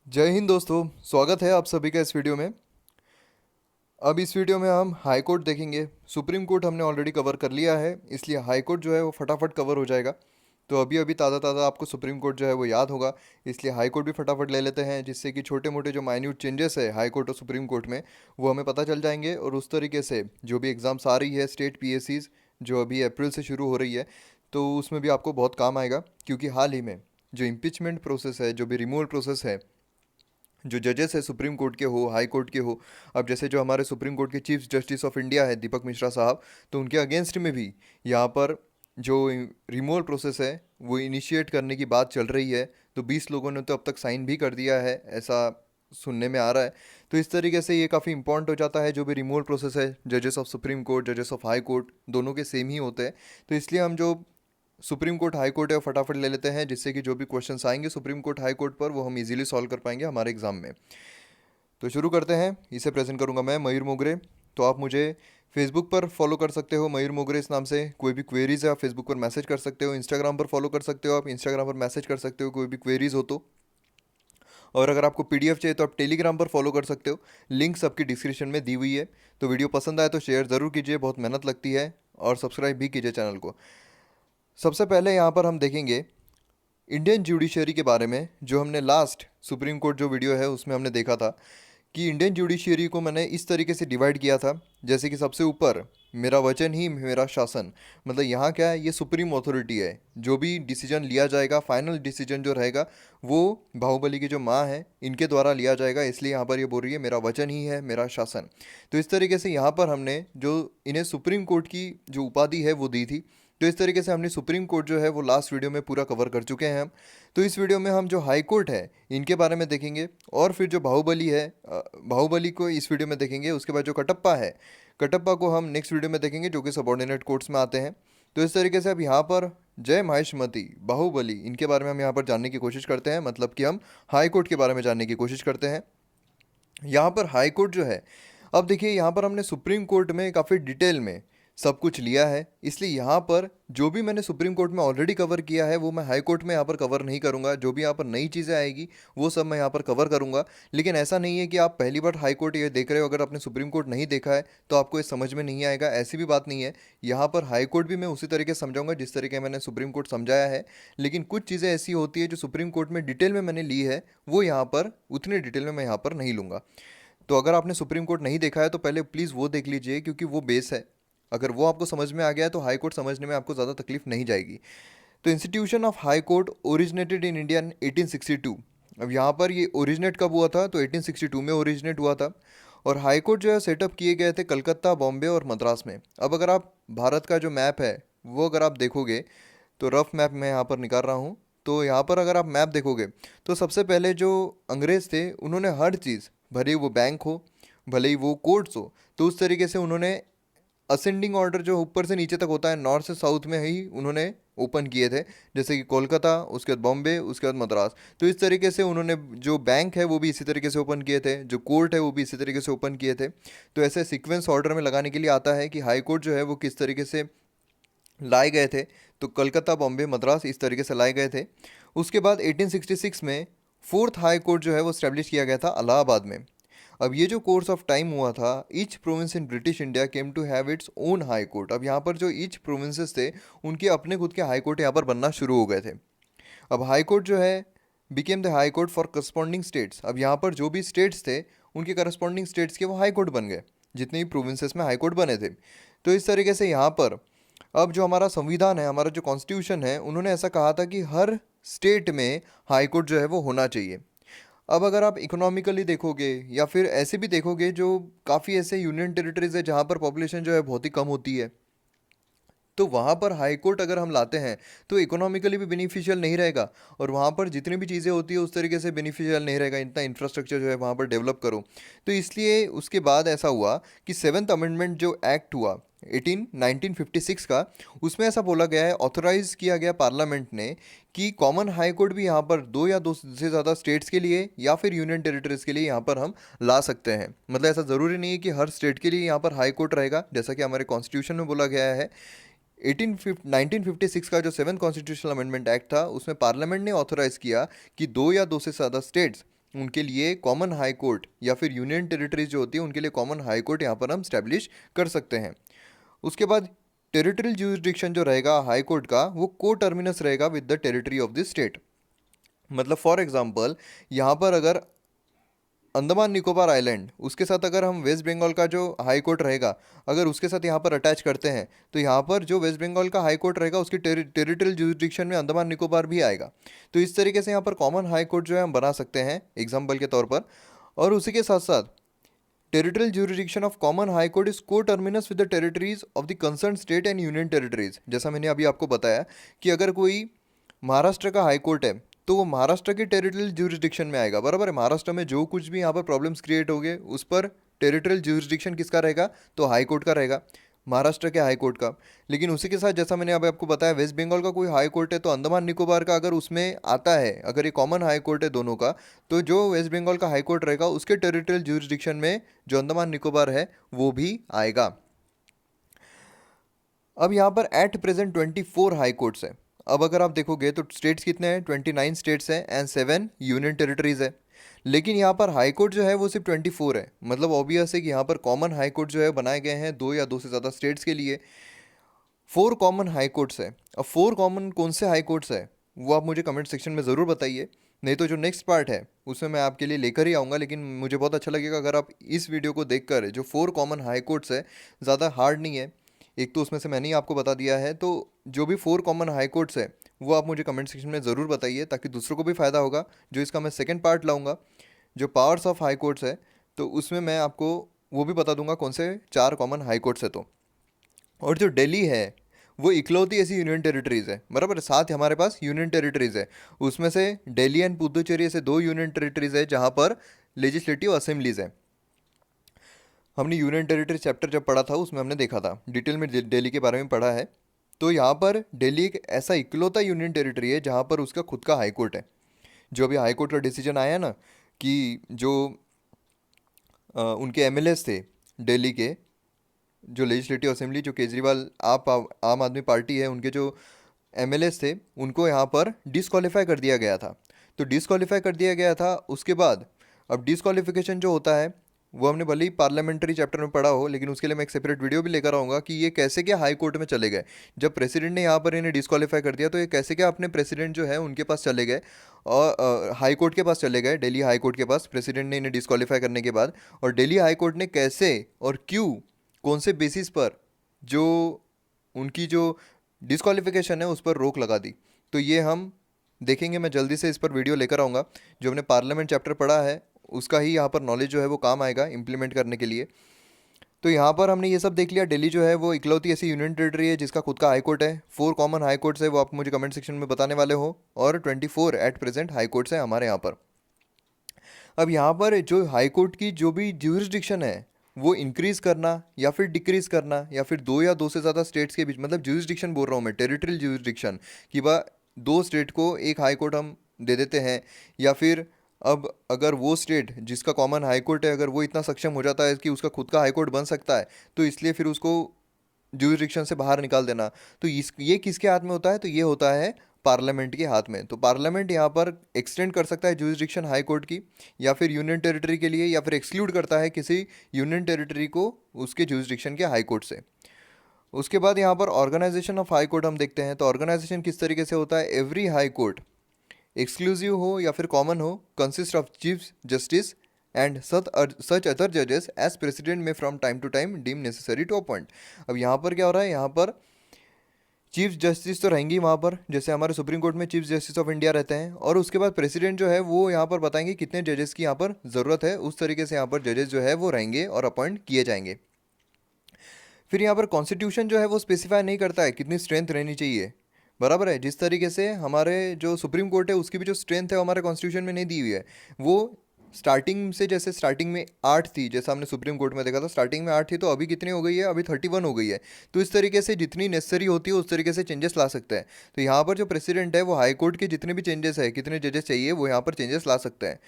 जय हिंद दोस्तों। स्वागत है आप सभी का इस वीडियो में। अब इस वीडियो में हम हाई कोर्ट देखेंगे। सुप्रीम कोर्ट हमने ऑलरेडी कवर कर लिया है, इसलिए हाई कोर्ट जो है वो फटाफट कवर हो जाएगा। तो अभी अभी ताज़ा ताज़ा आपको सुप्रीम कोर्ट जो है वो याद होगा, इसलिए हाई कोर्ट भी फटाफट ले लेते हैं, जिससे कि छोटे मोटे जो माइन्यूट चेंजेस है हाई कोर्ट और सुप्रीम कोर्ट में वो हमें पता चल जाएंगे। और उस तरीके से जो भी एग्ज़ाम्स आ रही है स्टेट पीएससीज जो अभी अप्रैल से शुरू हो रही है, तो उसमें भी आपको बहुत काम आएगा। क्योंकि हाल ही में जो इम्पीचमेंट प्रोसेस है, जो भी रिमूवल प्रोसेस है, जो जजेस है सुप्रीम कोर्ट के हो हाई कोर्ट के हो, अब जैसे जो हमारे सुप्रीम कोर्ट के चीफ जस्टिस ऑफ इंडिया है दीपक मिश्रा साहब, तो उनके अगेंस्ट में भी यहाँ पर जो रिमूवल प्रोसेस है वो इनिशिएट करने की बात चल रही है। तो 20 लोगों ने तो अब तक साइन भी कर दिया है, ऐसा सुनने में आ रहा है। तो इस तरीके से ये काफ़ी इंपॉर्टेंट हो जाता है। जो भी रिमूवल प्रोसेस है जजेस ऑफ सुप्रीम कोर्ट, जजेस ऑफ हाई कोर्ट, दोनों के सेम ही होते हैं। तो इसलिए हम जो सुप्रीम कोर्ट हाई कोर्ट है फटाफट ले लेते हैं, जिससे कि जो भी क्वेश्चंस आएंगे सुप्रीम कोर्ट हाई कोर्ट पर वो हम इजीली सॉल्व कर पाएंगे हमारे एग्जाम में। तो शुरू करते हैं। इसे प्रेजेंट करूंगा मैं, मयूर मोगरे। तो आप मुझे फेसबुक पर फॉलो कर सकते हो मयूर मोगरे इस नाम से। कोई भी क्वेरीज है आप फेसबुक पर मैसेज कर सकते हो। इंस्टाग्राम पर फॉलो कर सकते हो, आप इंस्टाग्राम पर मैसेज कर सकते हो कोई भी क्वेरीज हो तो। और अगर आपको पीडीएफ चाहिए तो आप टेलीग्राम पर फॉलो कर सकते हो, लिंक्स आपकी डिस्क्रिप्शन में दी हुई है। तो वीडियो पसंद आए तो शेयर ज़रूर कीजिए, बहुत मेहनत लगती है। और सब्सक्राइब भी कीजिए चैनल को। सबसे पहले यहाँ पर हम देखेंगे इंडियन जुडिशरी के बारे में। जो हमने लास्ट सुप्रीम कोर्ट जो वीडियो है उसमें हमने देखा था कि इंडियन जुडिशरी को मैंने इस तरीके से डिवाइड किया था, जैसे कि सबसे ऊपर मेरा वचन ही मेरा शासन। मतलब यहाँ क्या है, ये सुप्रीम अथॉरिटी है। जो भी डिसीजन लिया जाएगा, फाइनल डिसीजन जो रहेगा वो बाहुबली की जो माँ है इनके द्वारा लिया जाएगा। इसलिए यहाँ पर ये बोल रही है मेरा वचन ही है मेरा शासन। तो इस तरीके से यहाँ पर हमने जो इन्हें सुप्रीम कोर्ट की जो उपाधि है वो दी थी। तो इस तरीके से हमने सुप्रीम कोर्ट जो है वो लास्ट वीडियो में पूरा कवर कर चुके हैं हम। तो इस वीडियो में हम जो हाई कोर्ट है इनके बारे में देखेंगे, और फिर जो बाहुबली है बाहुबली को इस वीडियो में देखेंगे। उसके बाद जो कटप्पा है, कटप्पा को हम नेक्स्ट वीडियो में देखेंगे, जो कि सबॉर्डिनेट कोर्ट्स में आते हैं। तो इस तरीके से अब यहाँ पर जय महेशमती, बाहुबली, इनके बारे में हम यहाँ पर जानने की कोशिश करते हैं। मतलब कि हम हाई कोर्ट के बारे में जानने की कोशिश करते हैं। यहाँ पर हाई कोर्ट जो है, अब देखिए यहाँ पर हमने सुप्रीम कोर्ट में काफ़ी डिटेल में सब कुछ लिया है, इसलिए यहाँ पर जो भी मैंने सुप्रीम कोर्ट में ऑलरेडी कवर किया है वो मैं हाई कोर्ट में यहाँ पर कवर नहीं करूँगा। जो भी यहाँ पर नई चीज़ें आएगी वो सब मैं यहाँ पर कवर करूँगा। लेकिन ऐसा नहीं है कि आप पहली बार हाई कोर्ट ये देख रहे हो, अगर आपने सुप्रीम कोर्ट नहीं देखा है तो आपको ये समझ में नहीं आएगा, ऐसी भी बात नहीं है। यहाँ पर हाई कोर्ट भी मैं उसी तरीके से समझाऊंगा जिस तरीके मैंने सुप्रीम कोर्ट समझाया है। लेकिन कुछ चीज़ें ऐसी होती है जो सुप्रीम कोर्ट में डिटेल में मैंने ली है, वो यहाँ पर उतने डिटेल में मैं यहाँ पर नहीं लूँगा। तो अगर आपने सुप्रीम कोर्ट नहीं देखा है तो पहले प्लीज़ वो देख लीजिए, क्योंकि वो बेस है। अगर वो आपको समझ में आ गया है तो हाई कोर्ट समझने में आपको ज़्यादा तकलीफ नहीं जाएगी। तो institution of high court originated in India 1862। अब यहाँ पर ये ओरिजिनेट कब हुआ था, तो 1862 में ओरिजिनेट हुआ था। और हाई कोर्ट जो है सेटअप किए गए थे कलकत्ता, बॉम्बे और मद्रास में। अब अगर आप भारत का जो मैप है वो अगर आप देखोगे, तो रफ मैप मैं यहाँ पर निकाल रहा हूँ। तो यहाँ पर अगर आप मैप देखोगे तो सबसे पहले जो अंग्रेज़ थे उन्होंने हर चीज़, भले ही वो बैंक हो, भले ही वो कोर्ट्स हो, तो उस तरीके से उन्होंने असेंडिंग ऑर्डर जो ऊपर से नीचे तक होता है, नॉर्थ से साउथ में ही उन्होंने ओपन किए थे। जैसे कि कोलकाता, उसके बाद बॉम्बे, उसके बाद मद्रास। तो इस तरीके से उन्होंने जो बैंक है वो भी इसी तरीके से ओपन किए थे, जो कोर्ट है वो भी इसी तरीके से ओपन किए थे। तो ऐसे सीक्वेंस ऑर्डर में लगाने के लिए आता है कि हाई कोर्ट जो है वो किस तरीके से लाए गए थे। तो कलकत्ता, बॉम्बे, मद्रास इस तरीके से लाए गए थे। उसके बाद 1866 में फोर्थ हाई कोर्ट जो है वो स्टैब्लिश किया गया था इलाहाबाद में। अब ये जो कोर्स ऑफ टाइम हुआ था, each province in British India came to have its own high court. अब यहाँ पर जो ईच प्रोविंसेस थे उनके अपने खुद के हाई कोर्ट यहाँ पर बनना शुरू हो गए थे। अब हाई कोर्ट जो है became the high court for corresponding states. अब यहाँ पर जो भी स्टेट्स थे उनके करस्पॉन्डिंग स्टेट्स के वो हाई कोर्ट बन गए, जितने भी प्रोविंसेस में हाई कोर्ट बने थे। तो इस तरीके से यहाँ पर अब जो हमारा संविधान है, हमारा जो कॉन्स्टिट्यूशन है, उन्होंने ऐसा कहा था कि हर स्टेट में हाई कोर्ट जो है वो होना चाहिए। अब अगर आप इकोनॉमिकली देखोगे या फिर ऐसे भी देखोगे, जो काफ़ी ऐसे यूनियन टेरिटरीज है जहाँ पर पॉपुलेशन जो है बहुत ही कम होती है, तो वहाँ पर हाई कोर्ट अगर हम लाते हैं तो इकोनॉमिकली भी बेनिफिशियल नहीं रहेगा, और वहाँ पर जितनी भी चीज़ें होती है उस तरीके से बेनिफिशियल नहीं रहेगा। इतना इंफ्रास्ट्रक्चर जो है वहाँ पर डेवलप करो। तो इसलिए उसके बाद ऐसा हुआ कि सेवन्थ अमेंडमेंट जो एक्ट हुआ 1956 का, उसमें ऐसा बोला गया है, ऑथोराइज किया गया पार्लियामेंट ने, कि कॉमन हाई कोर्ट भी यहाँ पर दो या दो से ज़्यादा स्टेट्स के लिए या फिर यूनियन टेरिटरीज के लिए यहाँ पर हम ला सकते हैं। मतलब ऐसा ज़रूरी नहीं है कि हर स्टेट के लिए यहाँ पर हाई कोर्ट रहेगा, जैसा कि हमारे कॉन्स्टिट्यूशन में बोला गया है। 1956 का जो सेवन कॉन्स्टिट्यूशनल अमेंडमेंट एक्ट था उसमें पार्लियामेंट ने ऑथोराइज किया कि दो या दो से ज़्यादा स्टेट्स उनके लिए कॉमन हाई कोर्ट या फिर यूनियन टेरिटरीज जो होती है उनके लिए कॉमन हाई कोर्ट यहाँ पर हम स्टैब्लिश कर सकते हैं। उसके बाद टेरिटोरियल ज्यूरिसडिक्शन जो रहेगा हाई कोर्ट का वो को टर्मिनस रहेगा with the territory of the state. मतलब फॉर एग्जांपल यहाँ पर अगर अंडमान निकोबार आइलैंड उसके साथ अगर हम वेस्ट बंगाल का जो हाई कोर्ट रहेगा अगर उसके साथ यहाँ पर अटैच करते हैं तो यहाँ पर जो वेस्ट बंगाल का हाई कोर्ट रहेगा उसकी टेरिटोरियल ज्यूरिसडिक्शन में अंडमान निकोबार भी आएगा। तो इस तरीके से यहाँ पर कॉमन हाई कोर्ट जो है हम बना सकते हैं एग्जाम्पल के तौर पर। और उसी के साथ साथ territorial jurisdiction of common high court is coterminus with the territories of the concern state and union territories. जैसा मैंने अभी आपको बताया कि अगर कोई महाराष्ट्र का हाई कोर्ट है तो वो महाराष्ट्र के टेरिटोरियल ज्यूरिसडिक्शन में आएगा, बराबर है। महाराष्ट्र में जो कुछ भी यहाँ पर प्रॉब्लम्स क्रिएट हो गए उस पर टेरिटोरियल ज्यूरिसडिक्शन किसका रहेगा, तो हाई कोर्ट का रहेगा, महाराष्ट्र के हाई कोर्ट का। लेकिन उसी के साथ जैसा मैंने अभी आपको बताया वेस्ट बंगाल का कोई हाई कोर्ट है तो अंडमान निकोबार का अगर उसमें आता है, अगर ये कॉमन हाई कोर्ट है दोनों का, तो जो वेस्ट बंगाल का हाई कोर्ट रहेगा उसके टेरिटोरियल ज्यूरिसडिक्शन में जो अंडमान निकोबार है वो भी आएगा। अब यहाँ पर एट प्रेजेंट 24 हाई कोर्ट्स है। अब अगर आप देखोगे तो स्टेट्स कितने हैं, 29 स्टेट्स हैं एंड 7 यूनियन टेरिटरीज है। लेकिन यहाँ पर हाई कोर्ट जो है वो सिर्फ 24 है। मतलब ऑब्वियस है कि यहाँ पर कॉमन हाई कोर्ट जो है बनाए गए हैं 2 या 2 से ज़्यादा स्टेट्स के लिए। 4 कॉमन हाई कोर्ट्स है। अब 4 कॉमन कौन से हाई कोर्ट्स है वो आप मुझे कमेंट सेक्शन में ज़रूर बताइए, नहीं तो जो नेक्स्ट पार्ट है उसमें मैं आपके लिए लेकर ही आऊँगा। लेकिन मुझे बहुत अच्छा लगेगा अगर आप इस वीडियो को देखकर जो 4 कॉमन हाई कोर्ट्स है, ज़्यादा हार्ड नहीं है, एक तो उसमें से मैंने ही आपको बता दिया है, तो जो भी 4 कॉमन हाई कोर्ट्स है वो आप मुझे कमेंट सेक्शन में ज़रूर बताइए ताकि दूसरों को भी फ़ायदा होगा। जो इसका मैं सेकंड पार्ट लाऊंगा जो पावर्स ऑफ हाई कोर्ट्स है, तो उसमें मैं आपको वो भी बता दूंगा कौन से 4 कॉमन हाई कोर्ट्स है। तो और जो दिल्ली है वो इकलौती ऐसी यूनियन टेरिटरीज है, बराबर। साथ हमारे पास यूनियन टेरिटरीज है, उसमें से दिल्ली एंड पुदुचेरी ऐसे 2 यूनियन टेरिटरीज है जहाँ पर लेजिस्लेटिव असेंबलीज है। हमने यूनियन टेरिटरी चैप्टर जब पढ़ा था उसमें हमने देखा था, डिटेल में दिल्ली के बारे में पढ़ा है। तो यहाँ पर दिल्ली एक ऐसा इकलौता यूनियन टेरिटरी है जहाँ पर उसका खुद का हाई कोर्ट है। जो अभी हाई कोर्ट का डिसीजन आया ना कि जो उनके एमएलएस थे दिल्ली के, जो लेजिस्लेटिव असेंबली जो केजरीवाल आम आदमी पार्टी है उनके जो एमएलएस थे उनको यहाँ पर डिसक्वालीफाई कर दिया गया था। तो डिसक्वालीफाई कर दिया गया था उसके बाद अब डिसक्वालिफिकेशन जो होता है वो हमने भले ही पार्लियामेंट्री चैप्टर में पढ़ा हो, लेकिन उसके लिए मैं एक सेपरेट वीडियो भी लेकर आऊँगा कि ये कैसे क्या हाई कोर्ट में चले गए। जब प्रेसिडेंट ने यहाँ पर इन्हें डिसक्वालीफाई कर दिया तो ये कैसे क्या अपने प्रेसिडेंट जो है उनके पास चले गए और हाई कोर्ट के पास चले गए, दिल्ली हाई कोर्ट के पास, प्रेसिडेंट ने इन्हें डिसक्वालीफाई करने के बाद। और दिल्ली हाई कोर्ट ने कैसे और क्यों, कौन से बेसिस पर जो उनकी जो डिसक्वालिफिकेशन है उस पर रोक लगा दी, तो ये हम देखेंगे। मैं जल्दी से इस पर वीडियो लेकर आऊँगा। जो हमने पार्लियामेंट चैप्टर पढ़ा है उसका ही यहाँ पर नॉलेज जो है वो काम आएगा इम्प्लीमेंट करने के लिए। तो यहाँ पर हमने ये सब देख लिया। दिल्ली जो है वो इकलौती ऐसी यूनियन टेरिटरी है जिसका खुद का हाई कोर्ट है। 4 कॉमन हाई कोर्ट्स है वो आप मुझे कमेंट सेक्शन में बताने वाले हो, और 24 एट प्रेजेंट हाई कोर्ट्स है हमारे यहाँ पर। अब यहाँ पर जो हाई कोर्ट की जो भी ज्यूरिसडिक्शन है वो इंक्रीज़ करना या फिर डिक्रीज़ करना या फिर 2 या 2 से ज़्यादा स्टेट्स के बीच, मतलब ज्यूरिसडिक्शन बोल रहा हूँ मैं, टेरिटोरियल ज्यूरिसडिक्शन, कि बा 2 स्टेट को एक हाई कोर्ट हम दे देते हैं। या फिर अब अगर वो स्टेट जिसका कॉमन हाई कोर्ट है अगर वो इतना सक्षम हो जाता है कि उसका खुद का हाई कोर्ट बन सकता है तो इसलिए फिर उसको ज्यूरिसडिक्शन से बाहर निकाल देना। तो ये किसके हाथ में होता है, तो ये होता है पार्लियामेंट के हाथ में। तो पार्लियामेंट यहाँ पर एक्सटेंड कर सकता है ज्यूरिसडिक्शन हाई कोर्ट की या फिर यूनियन टेरिटरी के लिए, या फिर एक्सक्लूड करता है किसी यूनियन टेरिटरी को उसके ज्यूरिसडिक्शन के हाई कोर्ट से। उसके बाद यहाँ पर ऑर्गेनाइजेशन ऑफ हाई कोर्ट हम देखते हैं। तो ऑर्गेनाइजेशन किस तरीके से होता है, एवरी हाई कोर्ट एक्सक्लूसिव हो या फिर कॉमन हो consist of chief justice and such other जजेस as president may from time to time deem necessary to appoint. अब यहाँ पर क्या हो रहा है, यहाँ पर चीफ जस्टिस तो रहेंगी वहाँ पर, जैसे हमारे सुप्रीम कोर्ट में चीफ जस्टिस ऑफ इंडिया रहते हैं, और उसके बाद प्रेसिडेंट जो है वो यहाँ पर बताएंगे कितने जजेस की यहाँ पर ज़रूरत है, उस तरीके से यहाँ पर जजेस जो है वो रहेंगे और अपॉइंट किए जाएंगे। फिर यहाँ पर कॉन्स्टिट्यूशन जो है वो स्पेसिफाई नहीं करता है कितनी स्ट्रेंथ रहनी चाहिए, बराबर है। जिस तरीके से हमारे जो सुप्रीम कोर्ट है उसकी भी जो स्ट्रेंथ है वो हमारे कॉन्स्टिट्यूशन में नहीं दी हुई है। वो स्टार्टिंग से, जैसे स्टार्टिंग में 8 थी, जैसा हमने सुप्रीम कोर्ट में देखा था, स्टार्टिंग में 8 थी, तो अभी कितनी हो गई है, अभी 31 हो गई है। तो इस तरीके से जितनी नेसेसरी होती है उस तरीके से चेंजेस ला सकते हैं। तो यहाँ पर जो प्रेसिडेंट है वो हाई कोर्ट के जितने भी चेंजेस है, कितने जजेस चाहिए वो यहाँ पर चेंजेस ला सकते हैं।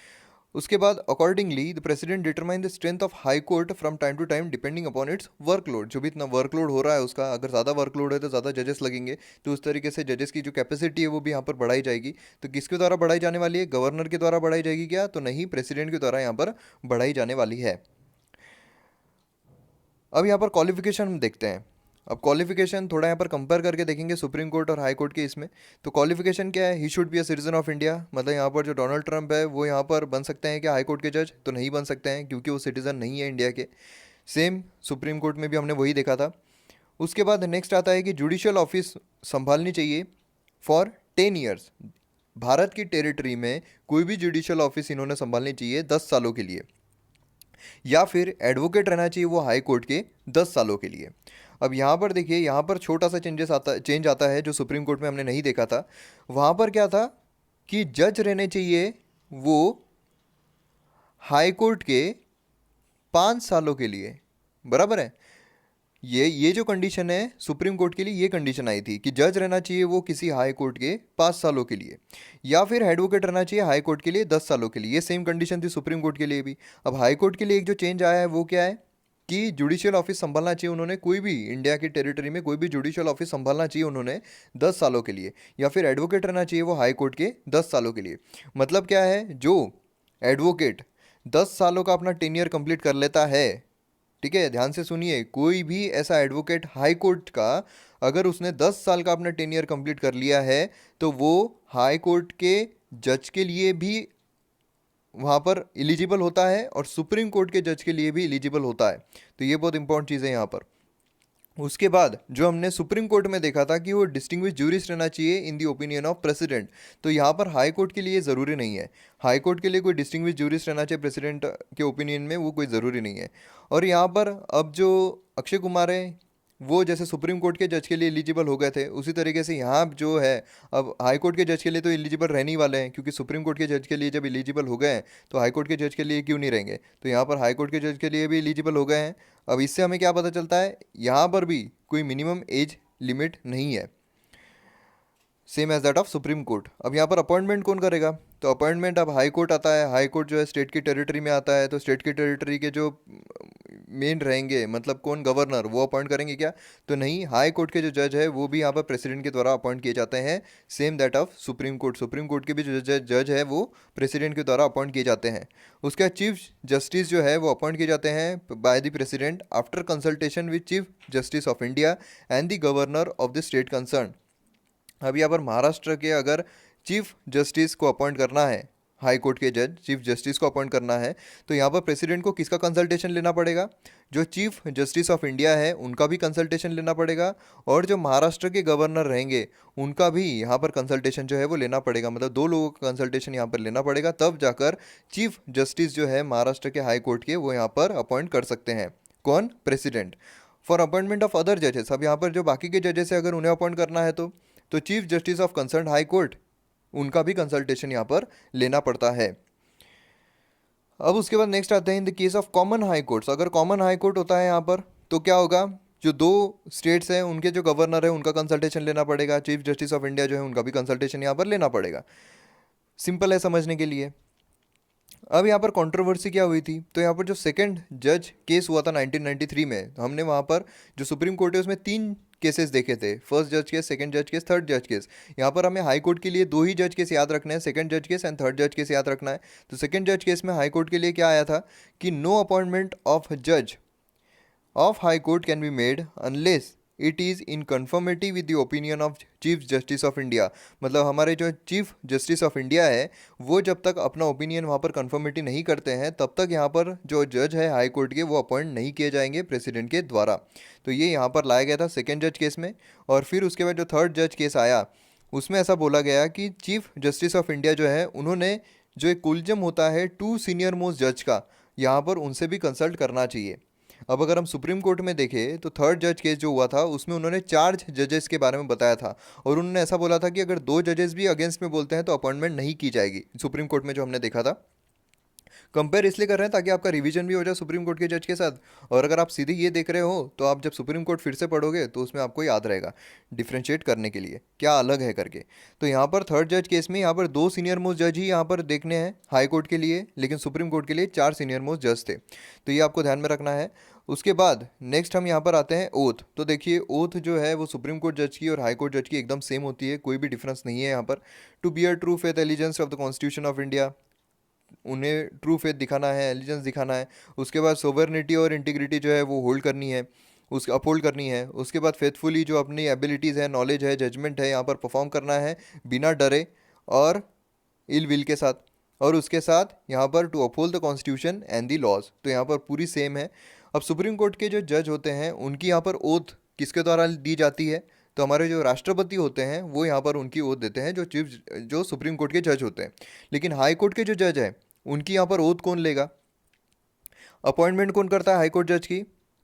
उसके बाद accordingly the president determine the strength of high court from time to time depending upon its workload. जो भी इतना वर्कलोड हो रहा है उसका, अगर ज़्यादा वर्कलोड है तो ज़्यादा जजेस लगेंगे, तो उस तरीके से जजेस की जो कैपेसिटी है वो भी यहाँ पर बढ़ाई जाएगी। तो किसके द्वारा बढ़ाई जाने वाली है? गवर्नर के द्वारा बढ़ाई जाएगी क्या? तो नहीं, प्रेसिडेंट के द्वारा यहाँ पर बढ़ाई जाने वाली है। अब यहाँ पर क्वालिफिकेशन हम देखते हैं। अब क्वालिफिकेशन थोड़ा यहाँ पर कंपेयर करके देखेंगे सुप्रीम कोर्ट और हाई कोर्ट के इसमें। तो क्वालिफिकेशन क्या है? He should be a citizen of India. मतलब यहाँ पर जो डोनाल्ड ट्रंप है वो यहाँ पर बन सकते हैं क्या हाई कोर्ट के जज? तो नहीं बन सकते हैं, क्योंकि वो सिटीजन नहीं है इंडिया के। सेम सुप्रीम कोर्ट में भी हमने वही देखा था। उसके बाद नेक्स्ट आता है कि जुडिशियल ऑफिस संभालनी चाहिए फॉर 10 ईयर्स। भारत की टेरिटरी में कोई भी जुडिशियल ऑफिस इन्होंने संभालनी चाहिए 10 सालों के लिए, या फिर एडवोकेट रहना चाहिए वो हाई कोर्ट के 10 सालों के लिए। अब यहाँ पर देखिए, यहाँ पर छोटा सा चेंज आता है जो सुप्रीम कोर्ट में हमने नहीं देखा था। वहाँ पर क्या था कि जज रहने चाहिए वो हाई कोर्ट के 5 सालों के लिए, बराबर है। ये जो कंडीशन है सुप्रीम कोर्ट के लिए, ये कंडीशन आई थी कि जज रहना चाहिए वो किसी हाई कोर्ट के 5 सालों के लिए, या फिर एडवोकेट रहना चाहिए हाई कोर्ट के लिए 10 सालों के लिए। ये सेम कंडीशन थी सुप्रीम कोर्ट के लिए भी। अब हाई कोर्ट के लिए एक जो चेंज आया है वो क्या है कि जुडिशियल ऑफिस संभालना चाहिए उन्होंने, कोई भी इंडिया की टेरिटरी में कोई भी जुडिशियल ऑफिस संभालना चाहिए उन्होंने 10 सालों के लिए, या फिर एडवोकेट रहना चाहिए वो हाई कोर्ट के 10 सालों के लिए। मतलब क्या है, जो एडवोकेट 10 सालों का अपना टेन्योर कंप्लीट कर लेता है, ठीक है, ध्यान से सुनिए, कोई भी ऐसा एडवोकेट हाई कोर्ट का अगर उसने 10 साल का अपना टेन्योर कंप्लीट कर लिया है तो वो हाई कोर्ट के जज के लिए भी वहाँ पर एलिजिबल होता है और सुप्रीम कोर्ट के जज के लिए भी एलिजिबल होता है। तो ये बहुत इंपॉर्टेंट चीज़ है यहाँ पर। उसके बाद जो हमने सुप्रीम कोर्ट में देखा था कि वो डिस्टिंग्विश जूरिस्ट रहना चाहिए इन दी ओपिनियन ऑफ प्रेसिडेंट, तो यहाँ पर हाई कोर्ट के लिए ज़रूरी नहीं है। हाई कोर्ट के लिए कोई डिस्टिंग्विश जूरिस्ट रहना चाहिए प्रेसिडेंट के ओपिनियन में, वो कोई ज़रूरी नहीं है। और यहाँ पर अब जो अक्षय कुमार है वो जैसे सुप्रीम कोर्ट के जज के लिए एलिजिबल हो गए थे, उसी तरीके से यहाँ जो है अब हाई कोर्ट के जज के लिए तो एलिजिबल रहने ही वाले हैं, क्योंकि सुप्रीम कोर्ट के जज के लिए जब एलिजिबल हो गए हैं तो हाई कोर्ट के जज के लिए क्यों नहीं रहेंगे। तो यहाँ पर हाई कोर्ट के जज के लिए भी एलिजिबल हो गए हैं। अब इससे हमें क्या पता चलता है, यहाँ पर भी कोई मिनिमम एज लिमिट नहीं है, same as that of supreme court. अब यहाँ पर अपॉइंटमेंट कौन करेगा? तो अपॉइंटमेंट अब हाई कोर्ट आता है। हाई कोर्ट जो है स्टेट की टेरिटरी में आता है, तो स्टेट की टेरिटरी के जो मेन रहेंगे, मतलब कौन, गवर्नर, वो अपॉइंट करेंगे क्या? तो नहीं, हाई कोर्ट के जो जज है वो भी यहाँ पर प्रेसिडेंट के द्वारा अपॉइंट किए जाते हैं, same that of supreme court. Supreme court के भी जो जज है वो प्रेसिडेंट के द्वारा अपॉइंट किए जाते हैं। उसके बाद चीफ जस्टिस जो है वो अपॉइंट किए जाते हैं by the president after consultation with chief justice of India and the governor of the state concern. अब यहाँ पर महाराष्ट्र के अगर चीफ जस्टिस को अपॉइंट करना है, हाई कोर्ट के जज चीफ जस्टिस को अपॉइंट करना है, तो यहाँ पर प्रेसिडेंट को किसका कंसल्टेशन लेना पड़ेगा? जो चीफ जस्टिस ऑफ इंडिया है उनका भी कंसल्टेशन लेना पड़ेगा, और जो महाराष्ट्र के गवर्नर रहेंगे उनका भी यहाँ पर कंसल्टेशन जो है वो लेना पड़ेगा। मतलब दो लोगों का कंसल्टेशन यहाँ पर लेना पड़ेगा, तब जाकर चीफ जस्टिस जो है महाराष्ट्र के हाई कोर्ट के वो यहाँ पर अपॉइंट कर सकते हैं। कौन? President. For appointment of other जजेस, अब यहाँ पर जो बाकी के जजेस है अगर उन्हें अपॉइंट करना है तो chief justice of concern high court, उनका भी कंसल्टेशन यहाँ पर लेना पड़ता है। अब उसके बाद नेक्स्ट आते हैं in the case of common high courts. अगर कॉमन हाई कोर्ट होता है यहाँ पर तो क्या होगा, जो दो स्टेट्स हैं उनके जो गवर्नर है उनका कंसल्टेशन लेना पड़ेगा, चीफ जस्टिस ऑफ इंडिया जो है उनका भी कंसल्टेशन यहाँ पर लेना पड़ेगा। सिंपल है समझने के लिए। अब यहाँ पर कंट्रोवर्सी क्या हुई थी, तो यहाँ पर जो सेकंड जज केस हुआ था 1993 में, हमने वहाँ पर जो सुप्रीम कोर्ट है उसमें 3 केसेस देखे थे, फर्स्ट जज केस, सेकंड जज केस, थर्ड जज केस। यहाँ पर हमें हाई कोर्ट के लिए 2 ही जज केस याद रखना है, सेकंड जज केस एंड थर्ड जज केस याद रखना है। तो सेकंड जज केस में हाई कोर्ट के लिए क्या आया था कि नो अपॉइंटमेंट ऑफ जज of high court can be made unless it is in conformity with the opinion of chief justice of India. मतलब हमारे जो चीफ जस्टिस ऑफ इंडिया है वो जब तक अपना ओपिनियन वहाँ पर कन्फर्मिटी नहीं करते हैं तब तक यहाँ पर जो जज है हाई कोर्ट के वो अपॉइंट नहीं किए जाएंगे प्रेसिडेंट के द्वारा। तो ये यहाँ पर लाया गया था सेकेंड जज केस में। और फिर उसके बाद जो थर्ड जज केस आया उसमें ऐसा बोला गया कि चीफ जस्टिस ऑफ इंडिया जो है उन्होंने जो एक कोलिजियम होता है 2 सीनियर मोस्ट जज का, यहाँ पर उनसे भी कंसल्ट करना चाहिए। अब अगर हम सुप्रीम कोर्ट में देखें तो थर्ड जज केस जो हुआ था उसमें उन्होंने 4 जजेस के बारे में बताया था, और उन्होंने ऐसा बोला था कि अगर 2 जजेस भी अगेंस्ट में बोलते हैं तो अपॉइंटमेंट नहीं की जाएगी, सुप्रीम कोर्ट में जो हमने देखा था। कंपेयर इसलिए कर रहे हैं ताकि आपका रिवीजन भी हो जाए सुप्रीम कोर्ट के जज के साथ। और अगर आप सीधे ये देख रहे हो तो आप जब सुप्रीम कोर्ट फिर से पढ़ोगे तो उसमें आपको याद रहेगा डिफ्रेंशिएट करने के लिए क्या अलग है करके। तो यहाँ पर थर्ड जज केस में यहाँ पर 2 सीनियर मोस्ट जज ही यहाँ पर देखने हैं हाई कोर्ट के लिए, लेकिन सुप्रीम कोर्ट के लिए 4 सीनियर मोस्ट जज थे। तो ये आपको ध्यान में रखना है। उसके बाद नेक्स्ट हम यहाँ पर आते हैं ओथ। तो देखिए ओथ जो है वो सुप्रीम कोर्ट जज की और हाई कोर्ट जज की एकदम सेम होती है, कोई भी डिफरेंस नहीं है यहाँ पर। To bear true faith allegiance of the constitution of India, उन्हें ट्रू फेथ दिखाना है, एलिजेंस दिखाना है। उसके बाद सोवरेनिटी और इंटीग्रिटी जो है वो होल्ड करनी है, उस अपहोल्ड करनी है। उसके बाद फेथफुली जो अपनी एबिलिटीज़ है, नॉलेज है, जजमेंट है, यहाँ पर परफॉर्म करना है बिना डरे और इल विल के साथ। और उसके साथ यहाँ पर to uphold the constitution and the laws, तो यहाँ पर पूरी सेम है। अब सुप्रीम कोर्ट के जो जज होते हैं उनकी यहाँ पर ओथ किसके द्वारा दी जाती है, तो हमारे जो राष्ट्रपति होते हैं वो यहाँ पर उनकी ओथ देते हैं, जो सुप्रीम कोर्ट के जज होते हैं। लेकिन हाई कोर्ट के जो जज हैं उनकी यहाँ पर ओथ कौन लेगा? अपॉइंटमेंट कौन करता है हाई कोर्ट जज की?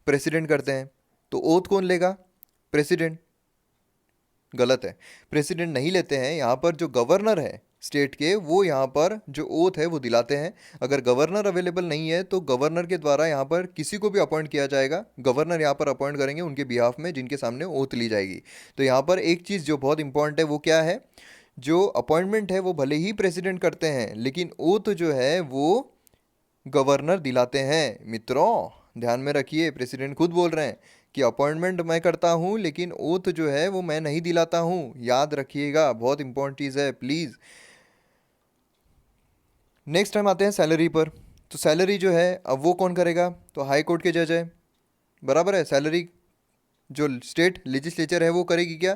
प्रेसिडेंट करते हैं। तो ओथ कौन लेगा? प्रेसिडेंट। गलत है, प्रेसिडेंट नहीं लेते हैं। यहाँ पर जो गवर्नर है स्टेट के वो यहाँ पर जो ओथ है वो दिलाते हैं। अगर गवर्नर अवेलेबल नहीं है तो गवर्नर के द्वारा यहाँ पर किसी को भी अपॉइंट किया जाएगा। गवर्नर यहाँ पर अपॉइंट करेंगे उनके बिहाफ में जिनके सामने ओथ ली जाएगी। तो यहाँ पर एक चीज़ जो बहुत इंपॉर्टेंट है वो क्या है, जो अपॉइंटमेंट है वो भले ही प्रेसिडेंट करते हैं लेकिन ओथ जो है वो गवर्नर दिलाते हैं। मित्रों ध्यान में रखिए, प्रेसिडेंट खुद बोल रहे हैं कि अपॉइंटमेंट मैं करता हूँ लेकिन ओथ जो है वो मैं नहीं दिलाता हूँ। याद रखिएगा, बहुत इंपॉर्टेंट चीज़ है प्लीज़। नेक्स्ट हम आते हैं सैलरी पर। तो सैलरी जो है अब वो कौन करेगा? तो हाई कोर्ट के जज है, बराबर है। सैलरी जो स्टेट लेजिस्लेचर है वो करेगी क्या?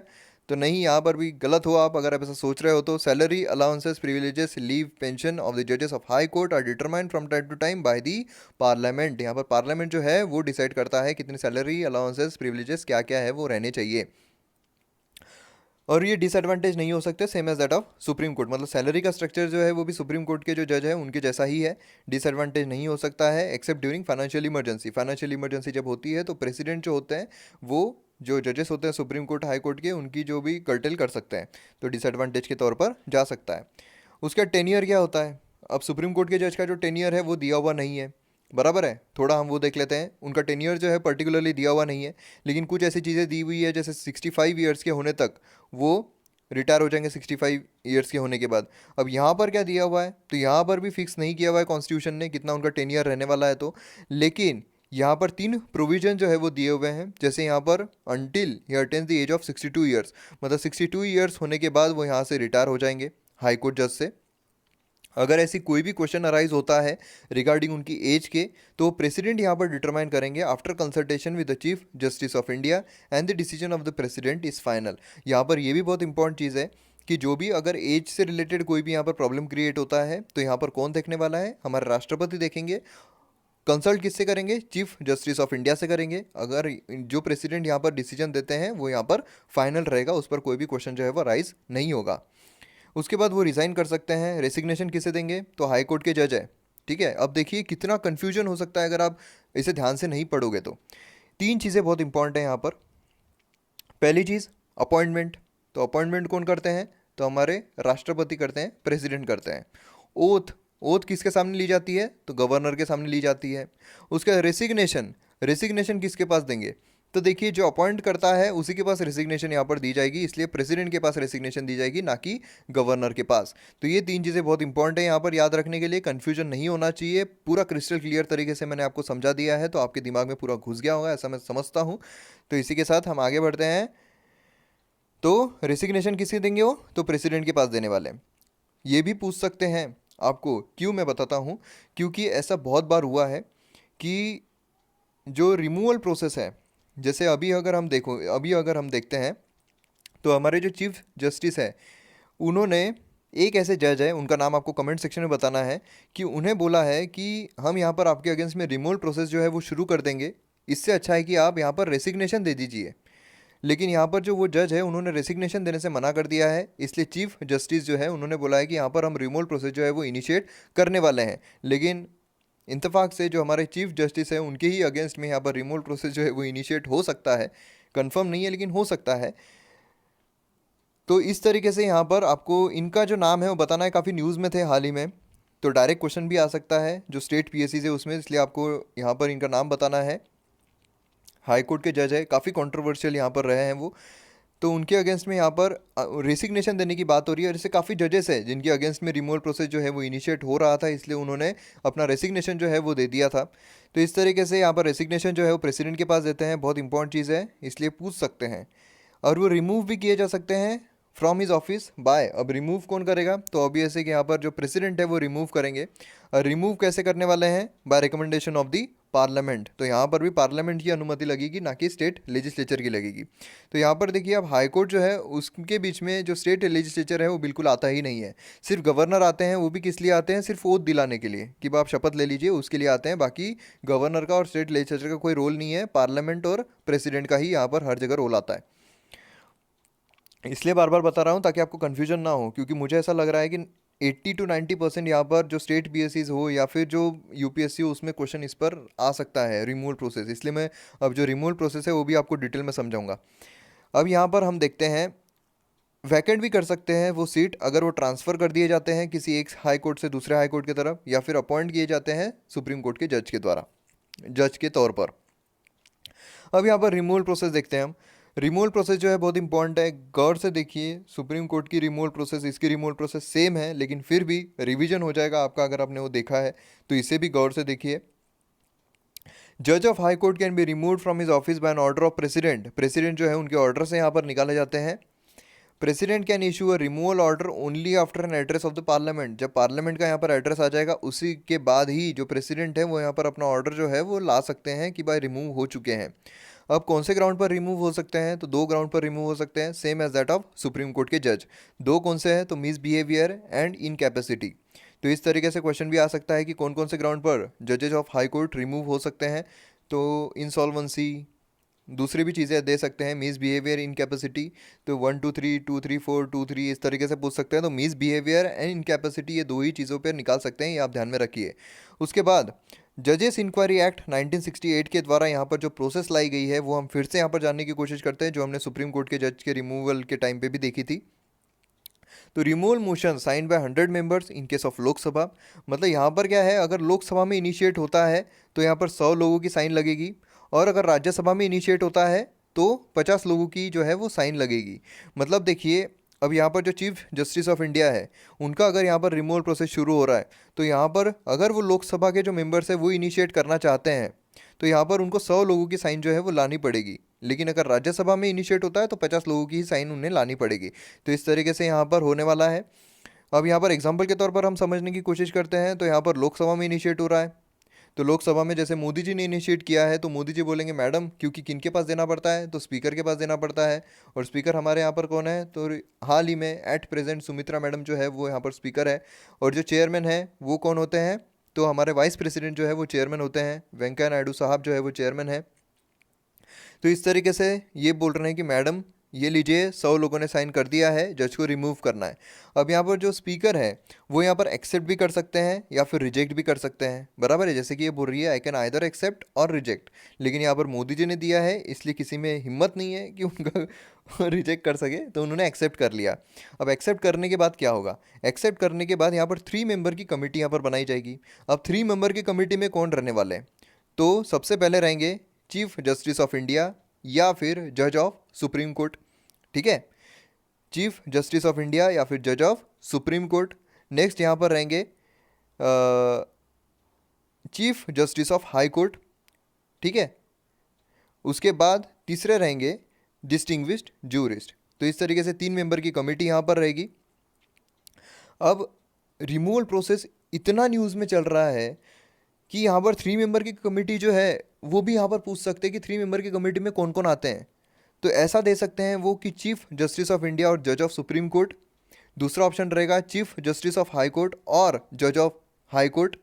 तो नहीं, यहाँ पर भी गलत हो आप अगर आप ऐसा सोच रहे हो तो। Salary allowances privileges leave pension of the जजेस of high court are determined from time to time by the parliament. यहाँ पर पार्लियामेंट जो है वो डिसाइड करता है कितनी सैलरी अलाउंसेस प्रिविलेजेस क्या क्या है वो रहने चाहिए। और ये डिसएडवांटेज नहीं हो सकते same as that of supreme court, मतलब सैलरी का स्ट्रक्चर जो है वो भी सुप्रीम कोर्ट के जो जज है उनके जैसा ही है। डिसएडवांटेज नहीं हो सकता है accept during financial emergency. Financial emergency जब होती है तो प्रेसिडेंट जो होते हैं वो जो जजेस होते हैं सुप्रीम कोर्ट हाई कोर्ट के उनकी जो भी कर्टेल कर सकते हैं, तो डिसएडवांटेज के तौर पर जा सकता है। उसका टेन्योर क्या होता है? अब सुप्रीम कोर्ट के जज का जो टेन्योर है वो दिया हुआ नहीं है, बराबर है। थोड़ा हम वो देख लेते हैं, उनका टेन्योर जो है पर्टिकुलरली दिया हुआ नहीं है, लेकिन कुछ ऐसी चीज़ें दी हुई है जैसे 65 ईयर्स के होने तक वो रिटायर हो जाएंगे 65 ईयर्स के होने के बाद। अब यहाँ पर क्या दिया हुआ है? तो यहाँ पर भी फिक्स नहीं किया हुआ है कॉन्स्टिट्यूशन ने कितना उनका टेन्योर रहने वाला है। तो लेकिन यहाँ पर 3 प्रोविजन जो है वो दिए हुए हैं, जैसे यहाँ पर until he attains the age of 62 years, मतलब 62 ईयर्स होने के बाद वो यहाँ से रिटायर हो जाएंगे हाई कोर्ट जज से। अगर ऐसी कोई भी क्वेश्चन अराइज होता है रिगार्डिंग उनकी एज के तो प्रेसिडेंट यहाँ पर डिटरमाइन करेंगे after consultation with the chief justice of India and the decision of the president is final. यहाँ पर ये भी बहुत इंपॉर्टेंट चीज़ है कि जो भी अगर एज से रिलेटेड कोई भी यहाँ पर प्रॉब्लम क्रिएट होता है तो यहाँ पर कौन देखने वाला है? हमारे राष्ट्रपति देखेंगे। कंसल्ट किससे करेंगे? चीफ जस्टिस ऑफ इंडिया से करेंगे। अगर जो प्रेसिडेंट यहाँ पर डिसीजन देते हैं वो यहाँ पर फाइनल रहेगा, उस पर कोई भी क्वेश्चन जो है वो राइज नहीं होगा। उसके बाद वो रिज़ाइन कर सकते हैं। रेसिग्नेशन किसे देंगे? तो हाई कोर्ट के जज है, ठीक है। अब देखिए कितना कन्फ्यूजन हो सकता है अगर आप इसे ध्यान से नहीं पढ़ोगे तो। 3 चीज़ें बहुत इंपॉर्टेंट हैं यहाँ पर। पहली चीज़ अपॉइंटमेंट, तो अपॉइंटमेंट कौन करते हैं? तो हमारे राष्ट्रपति करते हैं, प्रेसिडेंट करते हैं। ओथ, ओथ किसके सामने ली जाती है? तो गवर्नर के सामने ली जाती है। उसका रेसिग्नेशन, रेसिग्नेशन किसके पास देंगे? तो देखिए जो अपॉइंट करता है उसी के पास रेसिग्नेशन यहाँ पर दी जाएगी, इसलिए प्रेसिडेंट के पास रेसिग्नेशन दी जाएगी ना कि गवर्नर के पास। तो ये 3 चीज़ें बहुत इंपॉर्टेंट है यहाँ पर याद रखने के लिए, कन्फ्यूजन नहीं होना चाहिए। पूरा क्रिस्टल क्लियर तरीके से मैंने आपको समझा दिया है तो आपके दिमाग में पूरा घुस गया होगा ऐसा मैं समझता हूँ। तो इसी के साथ हम आगे बढ़ते हैं। तो रेसिग्नेशन किसे देंगे वो? तो प्रेसिडेंट के पास देने वाले हैं। ये भी पूछ सकते हैं आपको, क्यों? मैं बताता हूँ। क्योंकि ऐसा बहुत बार हुआ है कि जो रिमूवल प्रोसेस है, जैसे अभी अगर हम देखते हैं तो हमारे जो चीफ जस्टिस है उन्होंने, एक ऐसे जज है उनका नाम आपको कमेंट सेक्शन में बताना है, कि उन्हें बोला है कि हम यहाँ पर आपके अगेंस्ट में रिमूवल प्रोसेस जो है वो शुरू कर देंगे, इससे अच्छा है कि आप यहाँ पर रेसिग्नेशन दे दीजिए। लेकिन यहाँ पर जो वो जज है उन्होंने रेसिग्नेशन देने से मना कर दिया है, इसलिए चीफ जस्टिस जो है उन्होंने बोला है कि यहाँ पर हम रिमूवल प्रोसेस जो है वो इनिशिएट करने वाले हैं। लेकिन इत्तेफाक से जो हमारे चीफ जस्टिस हैं उनके ही अगेंस्ट में यहाँ पर रिमूवल प्रोसेस जो है वो इनिशिएट हो सकता है, कंफर्म नहीं है लेकिन हो सकता है। तो इस तरीके से यहाँ पर आपको इनका जो नाम है वो बताना है, काफ़ी न्यूज़ में थे हाल ही में। तो डायरेक्ट क्वेश्चन भी आ सकता है जो स्टेट पीएससी है उसमें, इसलिए आपको यहाँ पर इनका नाम बताना है। हाई कोर्ट के जज है, काफ़ी कंट्रोवर्शियल यहाँ पर रहे हैं वो, तो उनके अगेंस्ट में यहाँ पर रेसिग्नेशन देने की बात हो रही है। और ऐसे काफ़ी जजेस हैं जिनके अगेंस्ट में रिमूवल प्रोसेस जो है वो इनिशिएट हो रहा था, इसलिए उन्होंने अपना रेसिग्नेशन जो है वो दे दिया था। तो इस तरीके से यहाँ पर रेसिग्नेशन जो है वो प्रेसिडेंट के पास देते हैं, बहुत इंपॉर्टेंट चीज़ है, इसलिए पूछ सकते हैं। और वो रिमूव भी किए जा सकते हैं फ्रॉम हिज ऑफिस बाय। अब रिमूव कौन करेगा, तो ऑब्वियस है कि यहाँ पर जो प्रेसिडेंट है वो रिमूव करेंगे। और रिमूव कैसे करने वाले हैं, bye recommendation of the parliament. तो यहाँ पर भी पार्लियामेंट की अनुमति लगेगी, ना कि स्टेट लेजिस्लेचर की लगेगी। तो यहाँ पर देखिए, अब हाई कोर्ट जो है उसके बीच में जो स्टेट लेजिस्लेचर है वो बिल्कुल आता ही नहीं है। सिर्फ गवर्नर आते हैं, वो भी किस लिए आते हैं, सिर्फ ओथ दिलाने के लिए कि आप शपथ ले लीजिए, उसके लिए आते हैं। बाकी गवर्नर का और स्टेट लेजिस्लेचर का कोई रोल नहीं है, पार्लियामेंट और प्रेसिडेंट का ही यहाँ पर हर जगह रोल आता है। इसलिए बार बार बता रहा हूँ ताकि आपको कन्फ्यूजन ना हो, क्योंकि मुझे ऐसा लग रहा है कि 80 to 90% यहाँ पर जो स्टेट पीएससीज हो या फिर जो यूपीएससी हो उसमें क्वेश्चन इस पर आ सकता है, रिमूवल प्रोसेस। इसलिए मैं अब जो रिमूवल प्रोसेस है वो भी आपको डिटेल में समझाऊंगा। अब यहाँ पर हम देखते हैं, वैकेंट भी कर सकते हैं वो सीट अगर वो ट्रांसफ़र कर दिए जाते हैं किसी एक हाई कोर्ट से दूसरे हाई कोर्ट की तरफ, या फिर अपॉइंट किए जाते हैं सुप्रीम कोर्ट के जज के द्वारा, जज के तौर पर। अब यहाँ पर रिमूवल प्रोसेस देखते हैं हम। रिमूवल प्रोसेस जो है बहुत इंपॉर्टेंट है, गौर से देखिए। सुप्रीम कोर्ट की रिमूवल प्रोसेस, इसकी रिमूवल प्रोसेस सेम है, लेकिन फिर भी रिवीजन हो जाएगा आपका अगर आपने वो देखा है, तो इसे भी गौर से देखिए। जज of high court can be removed from his office by an order of president. President जो है उनके ऑर्डर से यहाँ पर निकाले जाते हैं। President can issue a removal order only after an address of the parliament. जब पार्लियामेंट का यहाँ पर एड्रेस आ जाएगा उसी के बाद ही जो प्रेसिडेंट है वो यहाँ पर अपना ऑर्डर जो है वो ला सकते हैं कि भाई रिमूव हो चुके हैं। अब कौन से ग्राउंड पर रिमूव हो सकते हैं, तो दो ग्राउंड पर रिमूव हो सकते हैं, same as that of supreme court के जज। दो कौन से हैं, तो मिस बिहेवियर एंड इनकैपेसिटी। तो इस तरीके से क्वेश्चन भी आ सकता है कि कौन कौन से ग्राउंड पर जजेज ऑफ हाई कोर्ट रिमूव हो सकते हैं। तो इंसॉल्वेंसी, दूसरी भी चीज़ें दे सकते हैं, मिस बिहेवियर, इनकैपेसिटी। तो 1 2 3 2 3 4 2 3 इस तरीके से पूछ सकते हैं। तो मिस बिहेवियर एंड इनकैपेसिटी ये दो ही चीज़ों पर निकाल सकते हैं, ये आप ध्यान में रखिए। उसके बाद जजेस इंक्वायरी एक्ट 1968 के द्वारा यहाँ पर जो प्रोसेस लाई गई है वो हम फिर से यहाँ पर जानने की कोशिश करते हैं, जो हमने सुप्रीम कोर्ट के जज के रिमूवल के टाइम पे भी देखी थी। तो removal motion sign by 100 members in case of Lok. मतलब यहाँ पर क्या है, अगर लोकसभा में इनिशिएट होता है तो यहाँ पर 100 लोगों की साइन लगेगी, और अगर राज्यसभा में इनिशिएट होता है तो 50 लोगों की जो है वो साइन लगेगी। मतलब देखिए, अब यहाँ पर जो चीफ जस्टिस ऑफ इंडिया है उनका अगर यहाँ पर रिमूवल प्रोसेस शुरू हो रहा है, तो यहाँ पर अगर वो लोकसभा के जो मेंबर्स हैं वो इनिशिएट करना चाहते हैं, तो यहाँ पर उनको 100 लोगों की साइन जो है वो लानी पड़ेगी। लेकिन अगर राज्यसभा में इनिशिएट होता है तो 50 लोगों की ही साइन उन्हें लानी पड़ेगी। तो इस तरीके से यहाँ पर होने वाला है। अब यहाँ पर एग्जाम्पल के तौर पर हम समझने की कोशिश करते हैं, तो यहाँ पर लोकसभा में इनिशिएट हो रहा है, तो लोकसभा में जैसे मोदी जी ने इनिशिएट किया है, तो मोदी जी बोलेंगे मैडम, क्योंकि किन के पास देना पड़ता है, तो स्पीकर के पास देना पड़ता है। और स्पीकर हमारे यहाँ पर कौन है, तो हाल ही में एट प्रेजेंट सुमित्रा मैडम जो है वो यहाँ पर स्पीकर है। और जो चेयरमैन है वो कौन होते हैं, तो हमारे वाइस प्रेसिडेंट जो है वो चेयरमैन होते हैं, वेंकैया नायडू साहब जो है वो चेयरमैन है। तो इस तरीके से ये बोल रहे हैं कि मैडम ये लीजिए, 100 लोगों ने साइन कर दिया है, जज को रिमूव करना है। अब यहाँ पर जो स्पीकर है वो यहाँ पर एक्सेप्ट भी कर सकते हैं या फिर रिजेक्ट भी कर सकते हैं, बराबर है। जैसे कि ये बोल रही है आई कैन आइदर एक्सेप्ट और रिजेक्ट, लेकिन यहाँ पर मोदी जी ने दिया है इसलिए किसी में हिम्मत नहीं है कि उनका रिजेक्ट कर सके, तो उन्होंने एक्सेप्ट कर लिया। अब एक्सेप्ट करने के बाद क्या होगा, एक्सेप्ट करने के बाद यहाँ पर 3 मेंबर की कमेटी यहाँ पर बनाई जाएगी। अब 3 मेंबर की कमेटी में कौन रहने वाले हैं, तो सबसे पहले रहेंगे चीफ जस्टिस ऑफ इंडिया या फिर जज ऑफ सुप्रीम कोर्ट। ठीक है, चीफ जस्टिस ऑफ इंडिया या फिर जज ऑफ सुप्रीम कोर्ट। नेक्स्ट यहाँ पर रहेंगे chief justice of high court. ठीक है, उसके बाद तीसरे रहेंगे डिस्टिंग्विश्ड जूरिस्ट। तो इस तरीके से 3 मेंबर की कमेटी यहाँ पर रहेगी। अब रिमूवल प्रोसेस इतना न्यूज़ में चल रहा है कि यहाँ पर 3 मेंबर की कमेटी जो है वो भी यहाँ पर पूछ सकते हैं कि 3 मेंबर की कमेटी में कौन कौन आते हैं। तो ऐसा दे सकते हैं वो कि चीफ जस्टिस ऑफ इंडिया और जज ऑफ सुप्रीम कोर्ट। दूसरा ऑप्शन रहेगा chief justice of high court और जज of high court,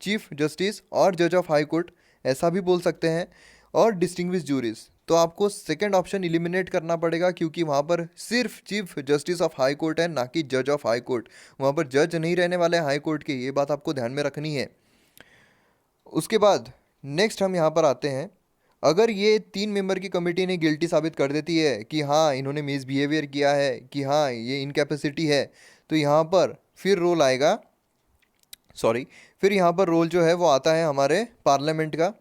chief justice और जज ऑफ हाई कोर्ट, ऐसा भी बोल सकते हैं। और डिस्टिंग्विश जूरीज, तो आपको सेकंड ऑप्शन इलिमिनेट करना पड़ेगा, क्योंकि वहाँ पर सिर्फ chief justice of high court है, ना कि जज ऑफ हाई कोर्ट। वहाँ पर जज नहीं रहने वाले हाई कोर्ट के, ये बात आपको ध्यान में रखनी है। उसके बाद नेक्स्ट हम यहाँ पर आते हैं, अगर ये 3 मेंबर की कमेटी ने गिल्टी साबित कर देती है कि हाँ इन्होंने मिसबिहेवियर किया है, कि हाँ ये इनकैपेसिटी है, तो यहाँ पर फिर रोल आएगा सॉरी। फिर यहाँ पर रोल जो है वो आता है हमारे पार्लियामेंट का।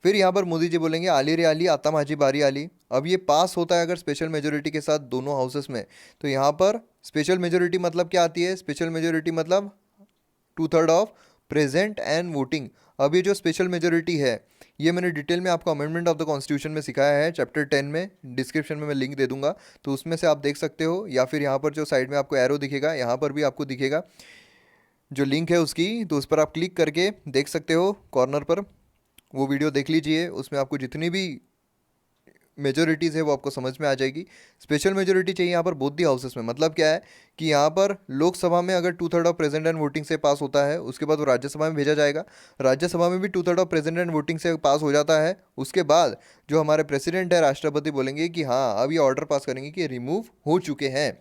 फिर यहाँ पर मोदी जी बोलेंगे आली रे आली आता माझी बारी आली। अब ये पास होता है अगर स्पेशल मेजोरिटी के साथ दोनों हाउसेस में, तो यहाँ पर स्पेशल मेजोरिटी मतलब क्या आती है? स्पेशल मेजोरिटी मतलब 2/3 ऑफ प्रेजेंट एंड वोटिंग। अब ये जो स्पेशल मेजोरिटी है ये मैंने डिटेल में आपको अमेंडमेंट ऑफ द कॉन्स्टिट्यूशन में सिखाया है, चैप्टर 10 में। डिस्क्रिप्शन में मैं लिंक दे दूंगा, तो उसमें से आप देख सकते हो, या फिर यहाँ पर जो साइड में आपको एरो दिखेगा यहाँ पर भी आपको दिखेगा जो लिंक है उसकी, तो उस पर आप क्लिक करके देख सकते हो कॉर्नर पर। वो वीडियो देख लीजिए, उसमें आपको जितनी भी मेजोरिटीज़ है वो आपको समझ में आ जाएगी। स्पेशल मेजोरिटी चाहिए यहाँ पर बोथ दी हाउसेस में। मतलब क्या है कि यहाँ पर लोकसभा में अगर 2/3 ऑफ प्रेजेंट एंड वोटिंग से पास होता है, उसके बाद वो राज्यसभा में भेजा जाएगा। राज्यसभा में भी 2/3 ऑफ प्रेजेंट एंड वोटिंग से पास हो जाता है। उसके बाद जो हमारे प्रेसिडेंट है, राष्ट्रपति, बोलेंगे कि हाँ अब ये ऑर्डर पास करेंगे कि रिमूव हो चुके हैं।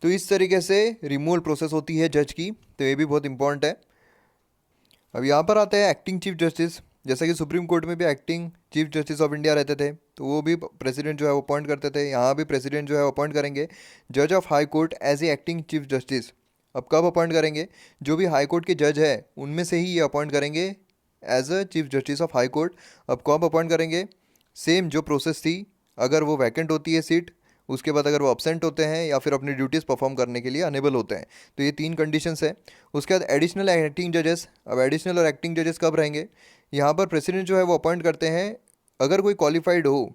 तो इस तरीके से रिमूवल प्रोसेस होती है जज की, तो ये भी बहुत इंपॉर्टेंट है। अब यहाँ पर आते हैं एक्टिंग चीफ जस्टिस। जैसा कि सुप्रीम कोर्ट में भी acting chief justice of India रहते थे, तो वो भी प्रेसिडेंट जो है वो अपॉइंट करते थे। यहाँ भी प्रेसिडेंट जो है वो अपॉइंट करेंगे जज of high court as a acting chief justice. अब कब अपॉइंट करेंगे? जो भी हाई कोर्ट के जज है उनमें से ही ये अपॉइंट करेंगे as a chief justice of high court. अब कब अपॉइंट करेंगे? सेम जो प्रोसेस थी, अगर वो वैकेंट होती है सीट, उसके बाद अगर वो अपसेंट होते हैं या फिर अपनी ड्यूटीज़ परफॉर्म करने के लिए अनेबल होते हैं, तो ये 3 कंडीशंस है। उसके बाद एडिशनल एक्टिंग जजेस। अब एडिशनल और एक्टिंग जजेस कब रहेंगे? यहाँ पर प्रेसिडेंट जो है वो अपॉइंट करते हैं अगर कोई क्वालिफाइड हो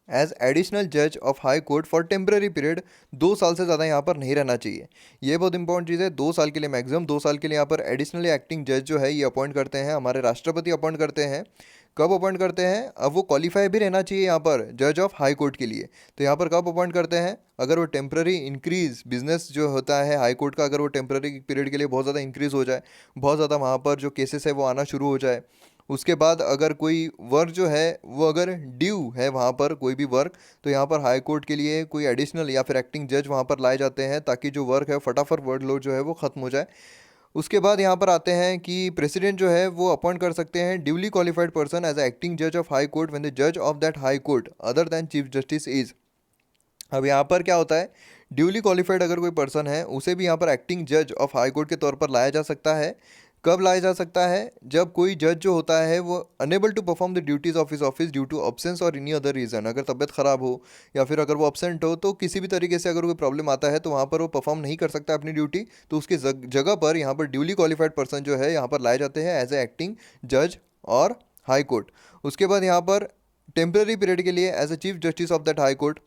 एज एडिशनल जज of high court for temporary period. 2 साल से ज़्यादा यहाँ पर नहीं रहना चाहिए। ये बहुत इंपॉर्टेंट चीज़ है। 2 साल के लिए, मैक्सिमम 2 साल के लिए यहाँ पर एडिशनली एक्टिंग जज जो है ये अपॉइंट करते हैं, हमारे राष्ट्रपति अपॉइंट करते हैं। कब अपॉइंट करते हैं? अब वो क्वालिफाई भी रहना चाहिए यहाँ पर जज ऑफ हाई कोर्ट के लिए। तो यहाँ पर कब अपॉइंट करते हैं? अगर वो टेम्पररी इंक्रीज बिजनेस जो होता है हाई कोर्ट का, अगर वो टेम्पररी पीरियड के लिए बहुत ज़्यादा इंक्रीज़ हो जाए, बहुत ज़्यादा वहाँ पर जो केसेस है वो आना शुरू हो जाए, उसके बाद अगर कोई वर्क जो है वो अगर ड्यू है वहाँ पर कोई भी वर्क, तो यहाँ पर हाई कोर्ट के लिए कोई एडिशनल या फिर एक्टिंग जज वहाँ पर लाए जाते हैं ताकि जो वर्क है फटाफट वर्कलोड जो है वो ख़त्म हो जाए। उसके बाद यहाँ पर आते हैं कि प्रेसिडेंट जो है वो अपॉइंट कर सकते हैं duly qualified person as acting जज of high court when the जज of that high court other than chief justice is. अब यहाँ पर क्या होता है? ड्यूली क्वालिफाइड अगर कोई पर्सन है उसे भी यहाँ पर एक्टिंग जज ऑफ हाई कोर्ट के तौर पर लाया जा सकता है। कब लाया जा सकता है? जब कोई जज जो होता है वो unable to perform the duties of his office due to absence और एनी अदर रीज़न। अगर तबियत ख़राब हो या फिर अगर वो अब्सेंट हो, तो किसी भी तरीके से अगर कोई प्रॉब्लम आता है तो वहाँ पर वो परफॉर्म नहीं कर सकता अपनी ड्यूटी, तो उसकी जगह पर यहाँ पर ड्यूली क्वालिफाइड पर्सन जो है यहाँ पर लाए जाते हैं एज ए एक्टिंग जज और हाई कोर्ट। उसके बाद यहाँ पर टेम्पररी पीरियड के लिए as a chief justice of that high court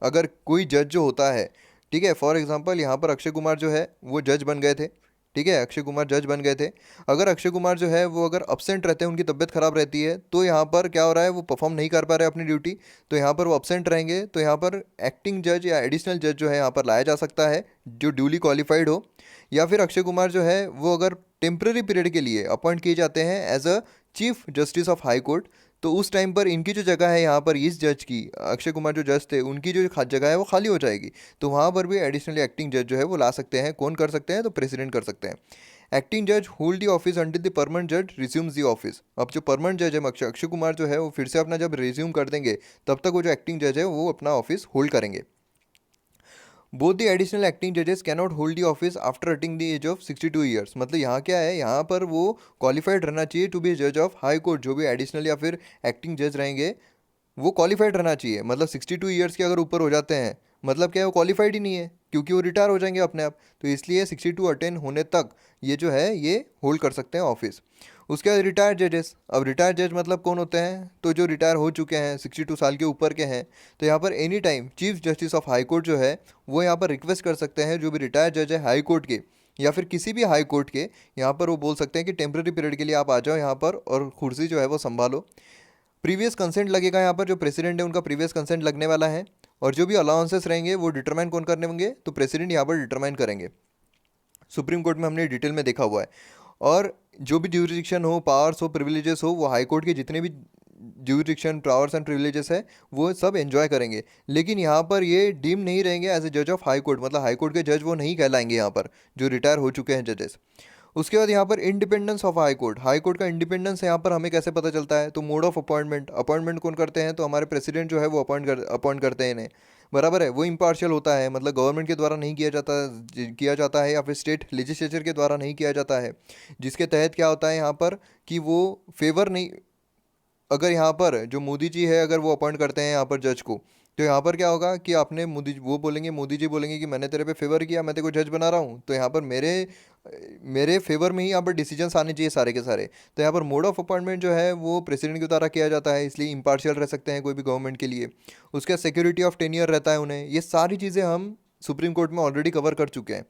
अगर कोई जज जो होता है, ठीक है, फॉर एग्जांपल यहाँ पर अक्षय कुमार जो है वो जज बन गए थे, ठीक है, अक्षय कुमार जज बन गए थे। अगर अक्षय कुमार जो है वो अगर अपसेंट रहते हैं, उनकी तबीयत खराब रहती है, तो यहाँ पर क्या हो रहा है, वो परफॉर्म नहीं कर पा रहे अपनी ड्यूटी, तो यहाँ पर वो अपसेंट रहेंगे, तो यहाँ पर एक्टिंग जज या एडिशनल जज जो है यहाँ पर लाया जा सकता है जो ड्यूली क्वालिफाइड हो। या फिर अक्षय कुमार जो है वो अगर टेम्पररी पीरियड के लिए अपॉइंट किए जाते हैं as a chief justice of high court, तो उस टाइम पर इनकी जो जगह है यहाँ पर इस जज की, अक्षय कुमार जो जज थे उनकी जो जगह है वो खाली हो जाएगी, तो वहाँ पर भी एडिशनली एक्टिंग जज जो है वो ला सकते हैं। कौन कर सकते हैं? तो प्रेसिडेंट कर सकते हैं। एक्टिंग जज hold the office until the permanent जज रिज्यूम्स द ऑफिस। अब जो परमानेंट जज है अक्षय कुमार जो है वो फिर से अपना जब रिज्यूम कर देंगे, तब तक वो जो एक्टिंग जज है वो अपना ऑफिस होल्ड करेंगे। बोथ द एडिशनल एक्टिंग जजेस cannot hold the office after attaining the age of 62 years. मतलब यहाँ क्या है, यहाँ पर वो क्वालिफाइड रहना चाहिए टू बी जज ऑफ हाई कोर्ट। जो भी एडिशनल या फिर एक्टिंग जज रहेंगे वो क्वालिफाइड रहना चाहिए। मतलब 62 ईयर्स के अगर ऊपर हो जाते हैं, मतलब क्या है, वो क्वालिफाइड ही नहीं है, क्योंकि वो रिटायर हो जाएंगे अपने आप। तो इसलिए 62 अटेन होने तक ये जो है ये होल्ड कर सकते हैं ऑफिस। उसके बाद रिटायर्ड जजेस। अब रिटायर्ड जज मतलब कौन होते हैं? तो जो रिटायर हो चुके हैं, 62 साल के ऊपर के हैं, तो यहाँ पर any time chief justice of high court जो है वो यहाँ पर रिक्वेस्ट कर सकते हैं, जो भी रिटायर्ड जज है हाई कोर्ट के या फिर किसी भी हाई कोर्ट के, यहाँ पर वो बोल सकते हैं कि टेम्प्रेरी पीरियड के लिए आप आ जाओ यहाँ पर और कुर्सी जो है वो संभालो। प्रीवियस कंसेंट लगेगा यहाँ पर, जो प्रेसिडेंट है उनका प्रीवियस कंसेंट लगने वाला है। और जो भी अलाउंसेस रहेंगे वो डिटरमाइन कौन करने होंगे? तो प्रेसिडेंट यहाँ पर डिटरमाइन करेंगे। सुप्रीम कोर्ट में हमने डिटेल में देखा हुआ है। और जो भी ज्यूरिडिक्शन हो, पावर्स हो, प्रिविलेजेस हो, वो हाई कोर्ट के जितने भी ज्यूरिडिक्शन, पावर्स एंड प्रिविलेजेस है वो सब एंजॉय करेंगे। लेकिन यहाँ पर ये डीम नहीं रहेंगे एज ए जज ऑफ हाई कोर्ट, मतलब हाई कोर्ट के जज वो नहीं कहलाएंगे यहाँ पर, जो रिटायर हो चुके हैं जजेस। उसके बाद यहाँ पर इंडिपेंडेंस ऑफ हाई कोर्ट का इंडिपेंडेंस यहाँ पर हमें कैसे पता चलता है, तो मोड ऑफ अपॉइंटमेंट कौन करते हैं, तो हमारे प्रेसिडेंट जो है वो अपॉइंट करते हैं इन्हें, बराबर है। वो इम्पार्शियल होता है, मतलब गवर्नमेंट के द्वारा नहीं किया जाता है या फिर स्टेट लेजिस्लेचर के द्वारा नहीं किया जाता है, जिसके तहत क्या होता है यहाँ पर कि वो फेवर नहीं, अगर यहाँ पर जो मोदी जी है अगर वो अपॉइंट करते हैं यहाँ पर जज को, तो यहाँ पर क्या होगा कि आपने मोदी जी बोलेंगे कि मैंने तेरे पे फेवर किया, मैं तेरे को जज बना रहा हूँ, तो यहाँ पर मेरे मेरे फेवर में ही यहाँ पर डिसीजंस आने चाहिए सारे के सारे। तो यहाँ पर मोड ऑफ अपॉइंटमेंट जो है वो प्रेसिडेंट के द्वारा किया जाता है, इसलिए इम्पार्शियल रह सकते हैं कोई भी गवर्नमेंट के लिए। उसका सिक्योरिटी ऑफ टेन्योर रहता है उन्हें। ये सारी चीज़ें हम सुप्रीम कोर्ट में ऑलरेडी कवर कर चुके हैं,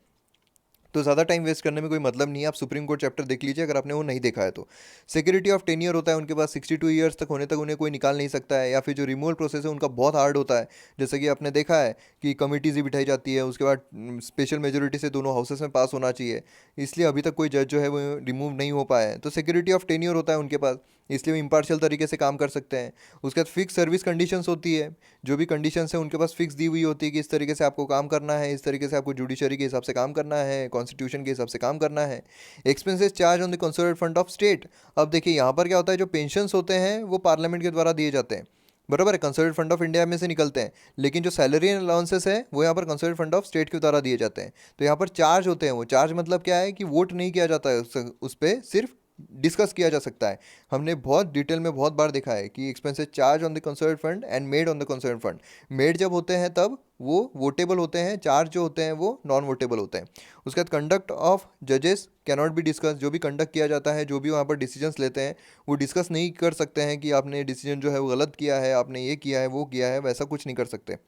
तो ज़्यादा टाइम वेस्ट करने में कोई मतलब नहीं है। आप सुप्रीम कोर्ट चैप्टर देख लीजिए अगर आपने वो नहीं देखा है तो। सिक्योरिटी ऑफ टेन्योर होता है उनके पास, 62 ईयर्स तक होने तक उन्हें कोई निकाल नहीं सकता है, या फिर जो रिमूवल प्रोसेस है उनका बहुत हार्ड होता है, जैसे कि आपने देखा है कि कमिटीज़ ही बिठाई जाती है, उसके बाद स्पेशल मेजोरिटी से दोनों हाउसेस में पास होना चाहिए, इसलिए अभी तक कोई जज जो है वो रिमूव नहीं हो पाया है। तो सिक्योरिटी ऑफ टेन्योर होता है उनके पास, इसलिए वो इम्पार्शियल तरीके से काम कर सकते हैं। उसके बाद फिक्स सर्विस कंडीशंस होती है, जो भी कंडीशंस है उनके पास फिक्स दी हुई होती है कि इस तरीके से आपको काम करना है, इस तरीके से आपको जुडिशरी के हिसाब से काम करना है, कॉन्स्टिट्यूशन के हिसाब से काम करना है। Expenses charge on the consolidated fund of state. अब देखिए यहाँ पर क्या होता है, जो पेंशन्स होते हैं वो पार्लियामेंट के द्वारा दिए जाते हैं, बराबर है, कंसोलिडेटेड फंड ऑफ इंडिया में से निकलते हैं, लेकिन जो सैलरी एंड अलाउंसेस है वो यहाँ पर कंसोलिडेटेड फंड ऑफ स्टेट के द्वारा दिए जाते हैं। तो यहाँ पर चार्ज होते हैं, वो चार्ज मतलब क्या है कि वोट नहीं किया जाता है उस पर, सिर्फ डिस्कस किया जा सकता है। हमने बहुत डिटेल में बहुत बार देखा है कि expenses charge on the concern fund and made on the concern fund, made जब होते हैं तब वो वोटेबल होते हैं, चार्ज जो होते हैं वो नॉन वोटेबल होते हैं। उसके बाद कंडक्ट ऑफ जजेस कैनॉट बी डिस्कस, जो भी कंडक्ट किया जाता है, जो भी वहाँ पर डिसीजंस लेते हैं वो डिस्कस नहीं कर सकते हैं कि आपने डिसीजन जो है वो गलत किया है, आपने ये किया है वो किया है, वैसा कुछ नहीं कर सकते।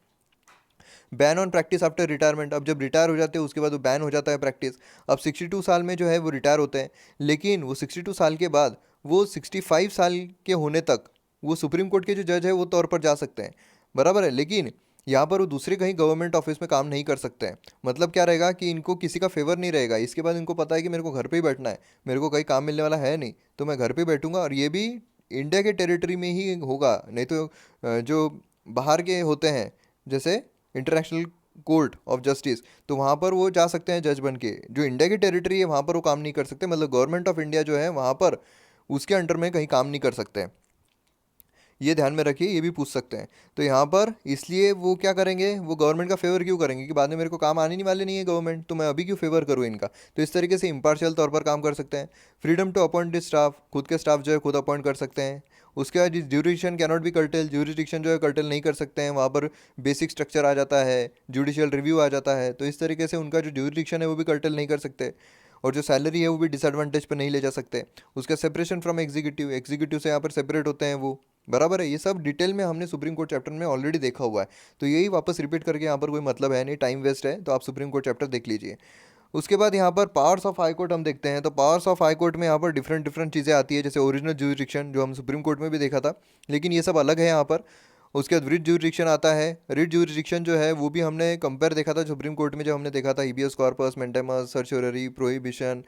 Ban on practice after retirement, अब जब रिटायर हो जाते हैं उसके बाद वो बैन हो जाता है प्रैक्टिस। अब 62 साल में जो है वो रिटायर होते हैं, लेकिन वो 62 साल के बाद वो 65 साल के होने तक वो सुप्रीम कोर्ट के जो जज है वो तौर पर जा सकते हैं, बराबर है। लेकिन यहाँ पर वो दूसरे कहीं गवर्नमेंट ऑफिस में काम नहीं कर सकते हैं। मतलब क्या रहेगा कि इनको किसी का फेवर नहीं रहेगा, इसके बाद इनको पता है कि मेरे को घर पे ही बैठना है, मेरे को कहीं काम मिलने वाला है नहीं, तो मैं घर पे बैठूंगा, और ये भी इंडिया के टेरिटरी में ही होगा। नहीं तो जो बाहर के होते हैं जैसे इंटरनेशनल कोर्ट ऑफ जस्टिस, तो वहाँ पर वो जा सकते हैं जज बन के। जो इंडिया की टेरिटरी है वहाँ पर वो काम नहीं कर सकते, मतलब गवर्नमेंट ऑफ इंडिया जो है वहाँ पर उसके अंडर में कहीं काम नहीं कर सकते हैं। ये ध्यान में रखिए, ये भी पूछ सकते हैं। तो यहाँ पर इसलिए वो क्या करेंगे, वो गवर्नमेंट का फेवर क्यों करेंगे कि बाद में मेरे को काम आने नहीं वाले नहीं है गवर्नमेंट, तो मैं अभी क्यों फेवर करूँ इनका। तो इस तरीके से इम्पार्शियल तौर पर काम कर सकते हैं। फ्रीडम टू अपॉइंट स्टाफ, खुद के स्टाफ जो है खुद अपॉइंट कर सकते हैं। उसके बाद jurisdiction cannot be cartel, jurisdiction जो है कर्टेल नहीं कर सकते हैं, वहाँ पर बेसिक स्ट्रक्चर आ जाता है, जुडिशियल रिव्यू आ जाता है, तो इस तरीके से उनका जो ज्यूरिडिक्शन है वो भी कर्टेल नहीं कर सकते। और जो सैलरी है वो भी डिसएडवांटेज पर नहीं ले जा सकते। उसका सेपरेशन फ्रॉम एग्जीक्यूटिव, एग्जीक्यूटिव से यहाँ पर सेपरेट होते हैं वो, बराबर है। ये सब डिटेल में हमने सुप्रीम कोर्ट चैप्टर में ऑलरेडी देखा हुआ है, तो यही वापस रिपीट करके यहाँ पर कोई मतलब है नहीं, टाइम वेस्ट है, तो आप सुप्रीम कोर्ट चैप्टर देख लीजिए। उसके बाद यहाँ पर पावर्स ऑफ हाई कोर्ट हम देखते हैं, तो पावर्स ऑफ हाई कोर्ट में यहाँ पर डिफरेंट डिफरेंट चीज़ें आती है, जैसे ओरिजिनल ज्यूरिडिक्शन जो हम सुप्रीम कोर्ट में भी देखा था, लेकिन ये सब अलग है यहाँ पर। उसके बाद रिट ज्यूरिडिक्शन आता है। रिट ज्यूरिडिक्शन जो है वो भी हमने कंपेयर देखा था सुप्रीम कोर्ट में, जब हमने देखा था हिबियस कॉर्पस, मेंटेमस, सर्चोररी, प्रोहिबिशन,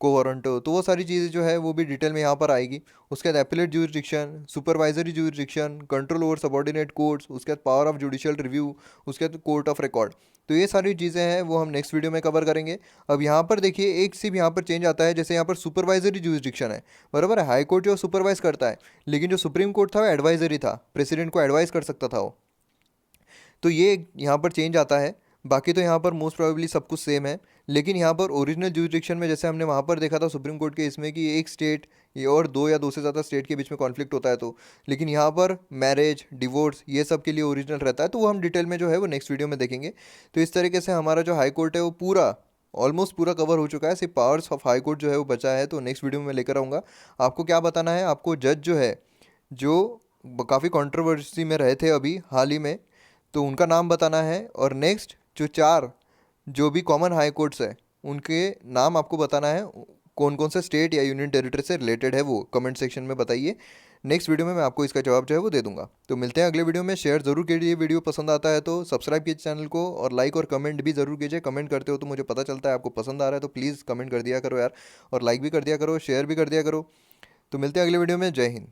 कोवारंटो, तो वो सारी चीज़ें जो है वो भी डिटेल में यहाँ पर आएगी। उसके बाद appellate jurisdiction, supervisory jurisdiction, control over subordinate courts, उसके बाद पावर ऑफ जुडिशियल रिव्यू, उसके बाद कोर्ट ऑफ रिकॉर्ड। तो ये सारी चीज़ें हैं वो हम नेक्स्ट वीडियो में कवर करेंगे। अब यहाँ पर देखिए एक सिर्फ यहाँ पर चेंज आता है, जैसे यहाँ पर सुपरवाइजरी ज्यूरिडिक्शन है, बराबर है, हाई कोर्ट जो सुपरवाइज करता है, लेकिन जो सुप्रीम कोर्ट था वो एडवाइजरी था, प्रेसिडेंट को एडवाइस कर सकता था वो। तो ये यहाँ पर चेंज आता है। बाकी तो यहाँ पर मोस्ट प्रोबेबली सब कुछ सेम है, लेकिन यहाँ पर ओरिजिनल ज्यूरिडिक्शन में जैसे हमने वहाँ पर देखा था सुप्रीम कोर्ट के इसमें कि एक स्टेट ये और दो या दो से ज़्यादा स्टेट के बीच में कॉन्फ्लिक्ट होता है, तो लेकिन यहाँ पर मैरिज, डिवोर्स, ये सब के लिए ओरिजिनल रहता है, तो वो हम डिटेल में जो है वो नेक्स्ट वीडियो में देखेंगे। तो इस तरीके से हमारा जो हाई कोर्ट है वो पूरा ऑलमोस्ट पूरा कवर हो चुका है, सिर्फ पावर्स ऑफ हाई कोर्ट जो है वो बचा है, तो नेक्स्ट वीडियो में मैं लेकर आऊँगा। आपको क्या बताना है, आपको जज जो है जो काफ़ी कंट्रोवर्सी में रहे थे अभी हाल ही में, तो उनका नाम बताना है, और नेक्स्ट जो चार जो भी कॉमन हाई कोर्ट्स है उनके नाम आपको बताना है, कौन कौन से स्टेट या यूनियन टेरिटरी से रिलेटेड है वो कमेंट सेक्शन में बताइए। नेक्स्ट वीडियो में मैं आपको इसका जवाब जो है वो दे दूंगा। तो मिलते हैं अगले वीडियो में, शेयर जरूर कीजिए, वीडियो पसंद आता है तो सब्सक्राइब कीजिए चैनल को, और लाइक और कमेंट भी जरूर कीजिए। कमेंट करते हो तो मुझे पता चलता है आपको पसंद आ रहा है, तो प्लीज़ कमेंट कर दिया करो यार, और लाइक भी कर दिया करो, शेयर भी कर दिया करो। तो मिलते हैं अगले वीडियो में, जय हिंद।